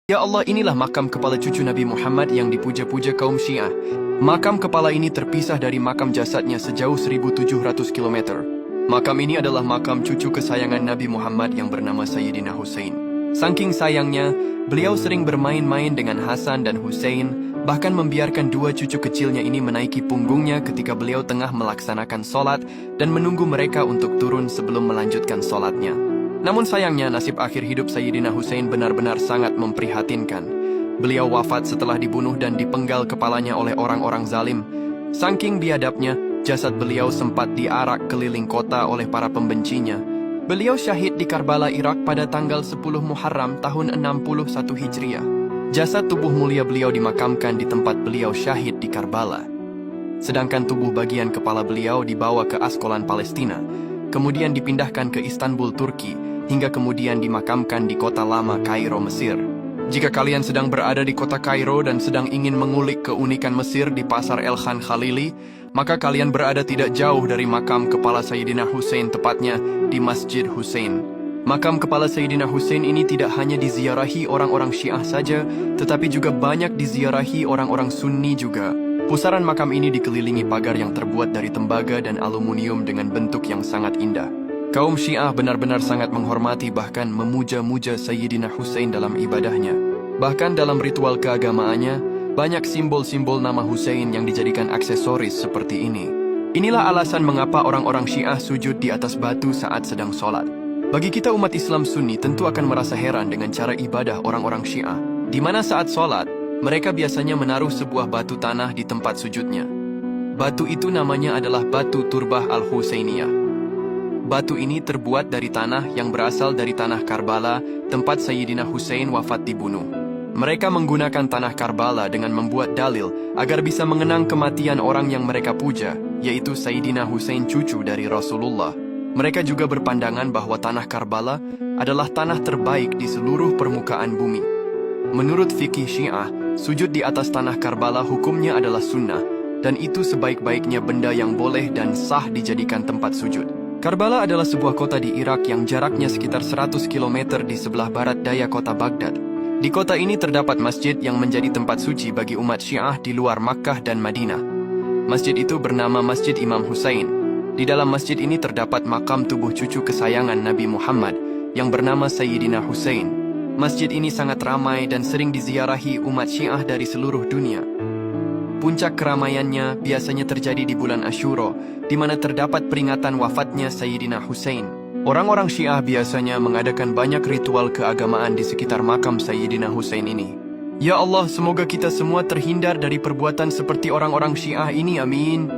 Ya Allah, inilah makam kepala cucu Nabi Muhammad yang dipuja-puja kaum Syiah. Makam kepala ini terpisah dari makam jasadnya sejauh 1.700 km. Makam ini adalah makam cucu kesayangan Nabi Muhammad yang bernama Sayyidina Hussein. Saking sayangnya, beliau sering bermain-main dengan Hasan dan Hussein, bahkan membiarkan dua cucu kecilnya ini menaiki punggungnya ketika beliau tengah melaksanakan sholat dan menunggu mereka untuk turun sebelum melanjutkan sholatnya. Namun sayangnya, nasib akhir hidup Sayyidina Hussein benar-benar sangat memprihatinkan. Beliau wafat setelah dibunuh dan dipenggal kepalanya oleh orang-orang zalim. Saking biadabnya, jasad beliau sempat diarak keliling kota oleh para pembencinya. Beliau syahid di Karbala, Irak pada tanggal 10 Muharram tahun 61 Hijriah. Jasad tubuh mulia beliau dimakamkan di tempat beliau syahid di Karbala. Sedangkan tubuh bagian kepala beliau dibawa ke Askolan, Palestina, kemudian dipindahkan ke Istanbul, Turki, hingga kemudian dimakamkan di kota lama Kairo, Mesir. Jika kalian sedang berada di kota Kairo dan sedang ingin mengulik keunikan Mesir di Pasar El Khan Khalili, maka kalian berada tidak jauh dari makam kepala Sayyidina Hussein, tepatnya di Masjid Hussein. Makam kepala Sayyidina Hussein ini tidak hanya diziarahi orang-orang Syiah saja, tetapi juga banyak diziarahi orang-orang Sunni juga. Pusaran makam ini dikelilingi pagar yang terbuat dari tembaga dan aluminium dengan bentuk yang sangat indah. Kaum Syiah benar-benar sangat menghormati bahkan memuja-muja Sayyidina Hussein dalam ibadahnya. Bahkan dalam ritual keagamaannya, banyak simbol-simbol nama Hussein yang dijadikan aksesoris seperti ini. Inilah alasan mengapa orang-orang Syiah sujud di atas batu saat sedang sholat. Bagi kita umat Islam Sunni tentu akan merasa heran dengan cara ibadah orang-orang Syiah, di mana saat sholat, mereka biasanya menaruh sebuah batu tanah di tempat sujudnya. Batu itu namanya adalah batu Turbah Al-Husainiyah. Batu ini terbuat dari tanah yang berasal dari tanah Karbala, tempat Sayyidina Hussein wafat dibunuh. Mereka menggunakan tanah Karbala dengan membuat dalil agar bisa mengenang kematian orang yang mereka puja, yaitu Sayyidina Hussein, cucu dari Rasulullah. Mereka juga berpandangan bahwa tanah Karbala adalah tanah terbaik di seluruh permukaan bumi. Menurut fikih Syiah, sujud di atas tanah Karbala hukumnya adalah sunnah, dan itu sebaik-baiknya benda yang boleh dan sah dijadikan tempat sujud. Karbala adalah sebuah kota di Irak yang jaraknya sekitar 100 km di sebelah barat daya kota Baghdad. Di kota ini terdapat masjid yang menjadi tempat suci bagi umat Syiah di luar Makkah dan Madinah. Masjid itu bernama Masjid Imam Hussein. Di dalam masjid ini terdapat makam tubuh cucu kesayangan Nabi Muhammad yang bernama Sayyidina Hussein. Masjid ini sangat ramai dan sering diziarahi umat Syiah dari seluruh dunia. Puncak keramaiannya biasanya terjadi di bulan Asyura, di mana terdapat peringatan wafatnya Sayyidina Hussein. Orang-orang Syiah biasanya mengadakan banyak ritual keagamaan di sekitar makam Sayyidina Hussein ini. Ya Allah, semoga kita semua terhindar dari perbuatan seperti orang-orang Syiah ini, amin.